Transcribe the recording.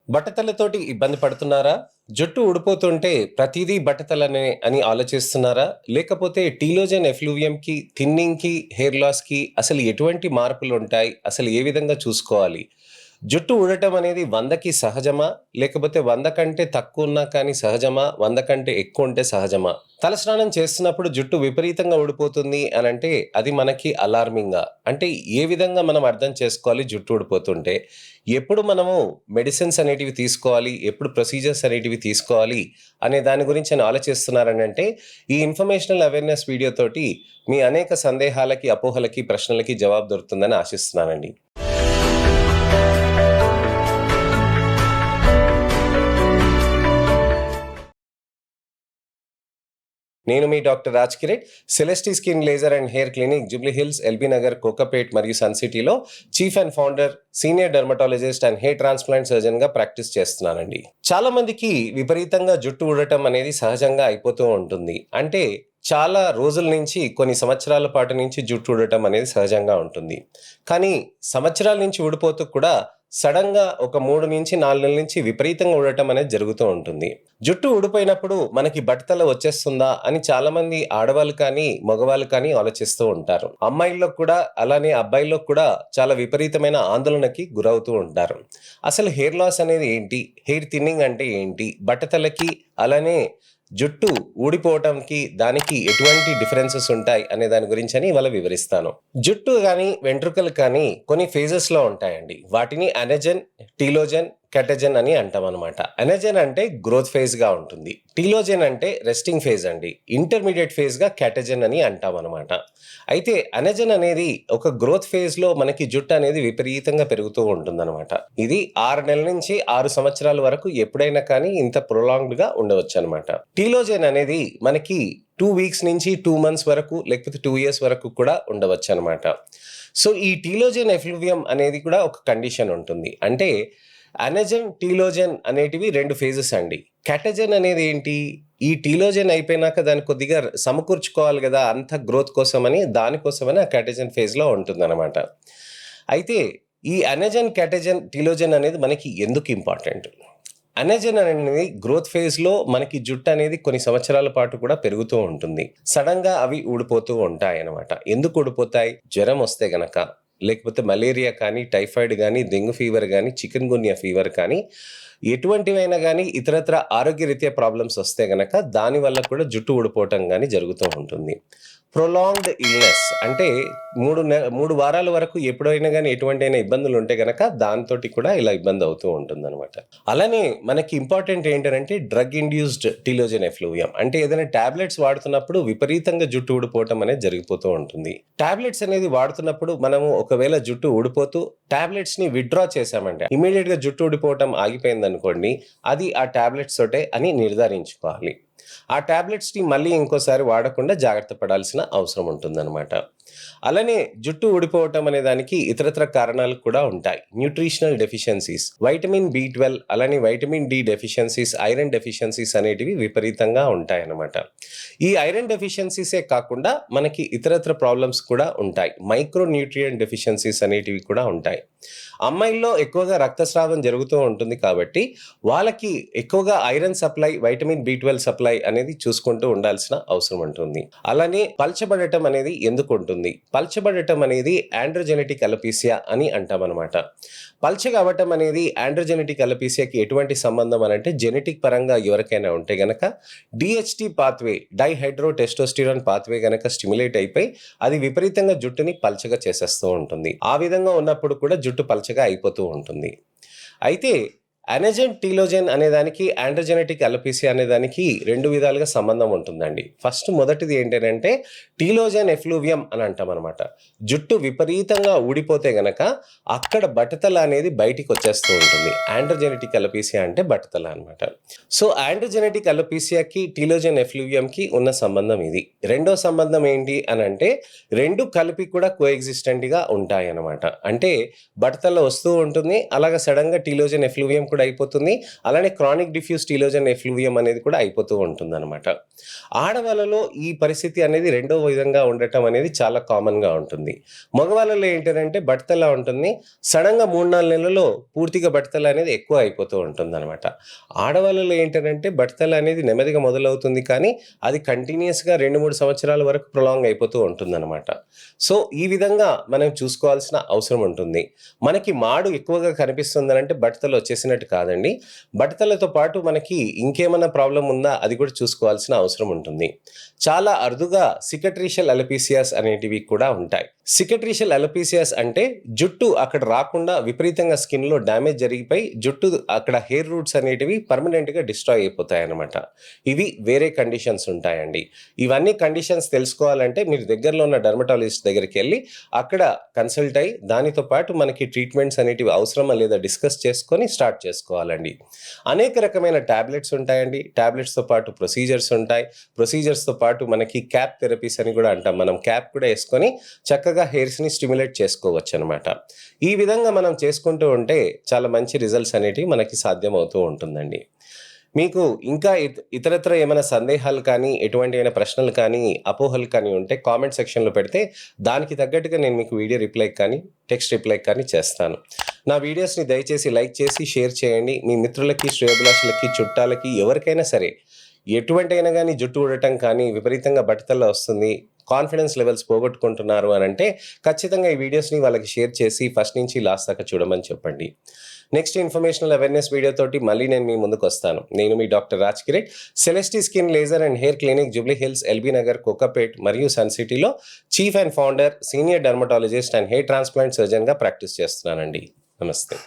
బట్టతలతోటి ఇబ్బంది పడుతున్నారా? జుట్టు ఊడిపోతుంటే ప్రతీదీ బట్టతలనే అని ఆలోచిస్తున్నారా? లేకపోతే టీలోజన్ ఎఫ్లూవియంకి, థిన్నింగ్‌కి, హెయిర్ లాస్‌కి అసలు ఎటువంటి మార్పులుంటాయి? అసలు ఏ విధంగా చూసుకోవాలి? జుట్టు ఊడటం అనేది 100కి సహజమా? లేకపోతే 100 కంటే తక్కువున్నా కానీ సహజమా? 100 కంటే ఎక్కువుంటే సహజమా? తలస్నానం చేస్తున్నప్పుడు జుట్టు విపరీతంగా ఊడిపోతుంది అనంటే అది మనకి అలార్మింగా? అంటే ఏ విధంగా మనం అర్థం చేసుకోవాలి జుట్టు ఊడిపోతుంటే? ఎప్పుడు మనము మెడిసిన్స్ అనేటివి తీసుకోవాలి? ఎప్పుడు ప్రొసీజర్స్ అనేటివి తీసుకోవాలి? అనే దాని గురించి ఆలోచిస్తున్నారనంటే ఈ ఇన్ఫర్మేషనల్ అవేర్‌నెస్ వీడియో తోటి మీ అనేక సందేహాలకి, అపోహలకి, ప్రశ్నలకి జవాబు దొరుకుతుందని ఆశిస్తున్నానండి. నేను మీ doctor Raj Kireet, Celesti skin laser and hair clinic, Jubilee Hills, LB Nagar, Kokapet మరియు సన్ సిటీలో chief and founder, senior dermatologist and hair transplant సర్జన్‌గా ప్రాక్టీస్ చేస్తున్నానండి. చాలా మందికి విపరీతంగా జుట్టు ఊడటం అనేది సహజంగా అయిపోతూ ఉంటుంది. అంటే చాలా రోజుల నుంచి, కొన్ని సంవత్సరాల పాటు నుంచి జుట్టు ఊడటం అనేది సహజంగా ఉంటుంది. కానీ సంవత్సరాల నుంచి ఊడిపోతూ కూడా సడెన్‌గా ఒక 3-4 నెలల నుంచి విపరీతంగా ఊడటం అనేది జరుగుతూ ఉంటుంది. జుట్టు ఊడిపోయినప్పుడు మనకి బట్టతల వచ్చేస్తుందా అని చాలామంది ఆడవాళ్ళు కానీ, మగవాళ్ళు కానీ ఆలోచిస్తూ ఉంటారు. అమ్మాయిల్లో కూడా అలానే అబ్బాయిల్లో కూడా చాలా విపరీతమైన ఆందోళనకి గురవుతూ ఉంటారు. అసలు హెయిర్ లాస్ అనేది ఏంటి? హెయిర్ థిన్నింగ్ అంటే ఏంటి? బట్టతలకి అలానే జుట్టు ఊడిపోవటంకి, దానికి ఎటువంటి డిఫరెన్సెస్ ఉంటాయి అనే దాని గురించని ఇవాళ వివరిస్తాను. జుట్టు గానీ, వెంట్రుకలు కానీ కొన్ని ఫేజెస్‌లో ఉంటాయండి. వాటిని అనెజన్, టీలోజన్, కెటజన్ అని అంటామనమాట. అనెజన్ అంటే గ్రోత్ ఫేజ్‌గా ఉంటుంది. టీలోజన్ అంటే రెస్టింగ్ ఫేజ్ అండి. ఇంటర్మీడియేట్ ఫేజ్‌గా కెటజన్ అని అంటామనమాట. అయితే అనెజన్ అనేది ఒక గ్రోత్ ఫేజ్‌లో మనకి జుట్టు అనేది విపరీతంగా పెరుగుతూ ఉంటుందనమాట. ఇది 6 నెలల నుంచి 6 సంవత్సరాల వరకు ఎప్పుడైనా కానీ ఇంత ప్రొలాంగ్డ్‌గా ఉండవచ్చనమాట. టీలోజన్ అనేది మనకి 2 వీక్స్ నుంచి 2 మంత్స్ వరకు లేకపోతే 2 ఇయర్స్ వరకు కూడా ఉండవచ్చనమాట. సో, ఈ టీలోజన్ ఎఫ్లూవియం అనేది కూడా ఒక కండిషన్ ఉంటుంది. అంటే అనెజన్, టీలోజన్ అనేటివి 2 ఫేజెస్ అండి. కెటజన్ అనేది ఏంటి? ఈ టీలోజన్ అయిపోయినాక దాన్ని కొద్దిగా సమకూర్చుకోవాలి గదా! అంత గ్రోత్ కోసమని, దానికోసమని ఆ కెటజన్ ఫేజ్‌లో ఉంటుందనమాట. అయితే ఈ అనెజన్, కెటజన్, టీలోజన్ అనేది మనకి ఎందుకు ఇంపార్టెంట్? అనెజన్ అనేది గ్రోత్ ఫేజ్‌లో మనకి జుట్టు అనేది కొన్ని సంవత్సరాల పాటు కూడా పెరుగుతూ ఉంటుంది. సడెన్‌గా అవి ఊడిపోతూ ఉంటాయనమాట. ఎందుకు ఊడిపోతాయి? జ్వరం వస్తే గనక, లేకపోతే మలేరియా కానీ, టైఫాయిడ్ గానీ, డెంగ్యూ ఫీవర్ గానీ, చికున్‌గున్యా ఫీవర్ కానీ, ఎటువంటివైనా గానీ ఇతరత్ర ఆరోగ్యరీత్యా ప్రాబ్లమ్స్ వస్తే గనక దానివల్ల కూడా జుట్టు ఊడిపోవటం గానీ జరుగుతూ ఉంటుంది. ప్రొలాంగ్డ్ ఇల్‌నెస్ అంటే 3 వారాల వరకు ఎప్పుడైనా గానీ ఎటువంటైనా ఇబ్బందులుంటే గనక దాంతోటి కూడా ఇలా ఇబ్బంది అవుతూ ఉంటుందనమాట. అలానే మనకి ఇంపార్టెంట్ ఏంటనంటే డ్రగ్ ఇండ్యూస్డ్ టీలోజన్ ఎఫ్లూవియం. అంటే ఏదైనా టాబ్లెట్స్ వాడుతున్నప్పుడు విపరీతంగా జుట్టు ఊడిపోవటం అనేది జరిగిపోతూ ఉంటుంది. టాబ్లెట్స్ అనేది వాడుతున్నప్పుడు మనము ఒకవేళ జుట్టు ఊడిపోతూ టాబ్లెట్స్‌ని విత్‌డ్రా చేశామంటే ఇమ్మీడియేట్‌గా జుట్టు ఊడిపోవటం ఆగిపోయిందనుకోండి, అది ఆ టాబ్లెట్స్ తోటే అని నిర్ధారించుకోవాలి. ఆ టాబ్లెట్స్‌ని మళ్ళీ ఇంకోసారి వాడకుండా జాగ్రత్త పడాల్సిన అవసరం ఉంటుందనమాట. అలానే జుట్టు ఊడిపోవటం అనే దానికి ఇతరత్ర కారణాలు కూడా ఉంటాయి. న్యూట్రిషనల్ డెఫిషియన్సీస్, వైటమిన్ బి12 అలానే vitamin D deficiencies, iron deficiencies అనేటివి విపరీతంగా ఉంటాయన్నమాట. ఈ ఐరన్ డెఫిషియన్సీసే కాకుండా మనకి ఇతరత్ర ప్రాబ్లమ్స్ కూడా ఉంటాయి. మైక్రో న్యూట్రియంట్ డెఫిషియన్సీస్ అనేటివి కూడా ఉంటాయి. అమ్మాయిల్లో ఎక్కువగా రక్తస్రావం జరుగుతూ ఉంటుంది కాబట్టి వాళ్ళకి ఎక్కువగా iron supply, vitamin B12 supply అనేది చూసుకుంటూ ఉండాల్సిన అవసరం ఉంటుంది. అలానే పల్చబడటం అనేది ఎందుకు ఉంటుంది? పల్చబడటం అనేది ఆండ్రోజెనెటిక్ అలోపీసియా అని అంటామనమాట. పల్చగా అవ్వటం అనేది ఆండ్రోజెనెటిక్ అలోపీసియాకి ఎటువంటి సంబంధం అనంటే జెనెటిక్ పరంగా ఎవరికైనా ఉంటే గనక డీహెచ్టీ పాత్వే, డైహైడ్రో టెస్టోస్టిరాన్ పాత్వే గనక స్టిమ్యులేట్ అయిపోయి అది విపరీతంగా జుట్టుని పల్చగా చేసేస్తూ ఉంటుంది. ఆ విధంగా ఉన్నప్పుడు కూడా జుట్టు పల్చగా అయిపోతూ ఉంటుంది. అయితే అనెజన్, టీలోజన్ అనేదానికి ఆండ్రోజెనెటిక్ అలోపీసియా అనేదానికి 2 విధాలుగా సంబంధం ఉంటుందండి. మొదటిది ఏంటనంటే టీలోజన్ ఎఫ్లూవియం అని అంటామనమాట. జుట్టు విపరీతంగా ఊడిపోతే గనక అక్కడ బట్టతల అనేది బయటికొచ్చేస్తూ ఉంటుంది. ఆండ్రోజెనెటిక్ అలోపీసియా అంటే బట్టతల అనమాట. సో, ఆండ్రోజెనెటిక్ అలోపీసియాకి, టీలోజన్ ఎఫ్లూవియంకి ఉన్న సంబంధం ఇది. రెండో సంబంధం ఏంటి అనంటే 2 కలిపి కూడా కోఎగ్జిస్టెంట్‌గా ఉంటాయనమాట. అంటే బట్టతల వస్తూ ఉంటుంది. అలాగే సడెన్‌గా టీలోజన్ ఎఫ్లూవియం కూడా కూడా అయిపోతుంది. అలానే క్రానిక్ డిఫ్యూజ్ టీలోజన్ ఎఫ్లూవియం అనేది కూడా అయిపోతూ ఉంటుందన్నమాట. ఆడవాళ్ళలో ఈ పరిస్థితి అనేది రెండో విధంగా ఉండటం అనేది చాలా కామన్‌గా ఉంటుంది. మగవాళ్ళలో ఏంటనంటే బట్టతల ఉంటుంది. సడెన్‌గా 3, 4 నెలల్లో పూర్తిగా బట్టతల అనేది ఎక్కువ అయిపోతూ ఉంటుందన్నమాట. ఆడవాళ్ళలో ఏంటనంటే బట్టతల అనేది నెమ్మదిగా మొదలవుతుంది కానీ అది కంటిన్యూయస్‌గా 2, 3 సంవత్సరాల వరకు ప్రొలాంగ్ అయిపోతూ ఉంటుందన్నమాట. సో, ఈ విధంగా మనం చూసుకోవాల్సిన అవసరం ఉంటుంది. మనకి మాడు ఎక్కువగా కనిపిస్తుందనంటే బట్టతల వచ్చేసినట్టు కాదండి. బట్టతలతో పాటు మనకి ఇంకేమన్నా ప్రాబ్లమ్ ఉందా అది కూడా చూసుకోవాల్సిన అవసరం ఉంటుంది. చాలా అరుదుగా సికట్రీషియల్ అలోపీసియాస్ అనేటివి కూడా ఉంటాయి. సికట్రీషియల్ అలోపీసియాస్ అంటే జుట్టు అక్కడ రాకుండా విపరీతంగా స్కిన్‌లో డ్యామేజ్ జరిగిపోయి జుట్టు అక్కడ హెయిర్ రూట్స్ అనేటివి పర్మనెంట్‌గా డిస్ట్రాయ్ అయిపోతాయన్నమాట. ఇవి వేరే కండిషన్స్ ఉంటాయండి. ఇవన్నీ కండిషన్స్ తెలుసుకోవాలంటే మీరు దగ్గరలో ఉన్న డెర్మటాలజిస్ట్ దగ్గరికెళ్ళి అక్కడ కన్సల్ట్ అయ్యి దానితో పాటు మనకి ట్రీట్మెంట్స్ అనేటివి అవసరమా లేదా డిస్కస్ చేసుకొని స్టార్ట్ చేసుకోవాలండి. అనేక రకమైన టాబ్లెట్స్ ఉంటాయండి. టాబ్లెట్స్‌తో పాటు ప్రొసీజర్స్ ఉంటాయి. ప్రొసీజర్స్‌తో పాటు మనకి క్యాప్ థెరపీస్ అని కూడా అంటాం. మనం క్యాప్ కూడా యేసుకొని చక్కగా హెయిర్స్‌ని స్టిమ్యులేట్ చేసుకోవచ్చనమాట. ఈ విధంగా మనం చేసుకుంటూ ఉంటే చాలా మంచి రిజల్ట్స్ అనేటివి మనకి సాధ్యమవుతూ ఉంటుందండి. మీకు ఇంకా ఇతరత్ర ఏమైనా సందేహాలు కానీ, ఎటువంటివైనా ప్రశ్నలు కానీ, అపోహలు కానీ ఉంటే కామెంట్ సెక్షన్‌లో పెడితే దానికి తగ్గట్టుగా నేను మీకు వీడియో రిప్లై కానీ, టెక్స్ట్ రిప్లై కానీ చేస్తాను. నా వీడియోస్‌ని దయచేసి లైక్ చేసి షేర్ చేయండి. మీ మిత్రులకి, శ్రేయోభిలాషులకి, చుట్టాలకి ఎవరికైనా సరే ఎటువంటైనా గానీ జుట్టు ఊడటం కానీ, విపరీతంగా బట్టతల వస్తుంది, కాన్ఫిడెన్స్ లెవెల్స్ పోగొట్టుకుంటున్నారు అనంటే ఖచ్చితంగా ఈ వీడియోస్‌ని వాళ్ళకి షేర్ చేసి ఫస్ట్ నుంచి లాస్ట్ దాకా చూడమని చెప్పండి. నెక్స్ట్ ఇన్ఫర్మేషనల్ అవేర్‌నెస్ వీడియోతోటి మళ్ళీ నేను మీ ముందుకొస్తాను. నేను మీ doctor Raj Kireet. Celesti skin laser and hair clinic Jubilee Hills, LB Nagar, Kokapet మరియు సన్ సిటీలో chief and founder, senior dermatologist and hair transplant సర్జన్‌గా ప్రాక్టీస్ చేస్తున్నానండి. నమస్తే.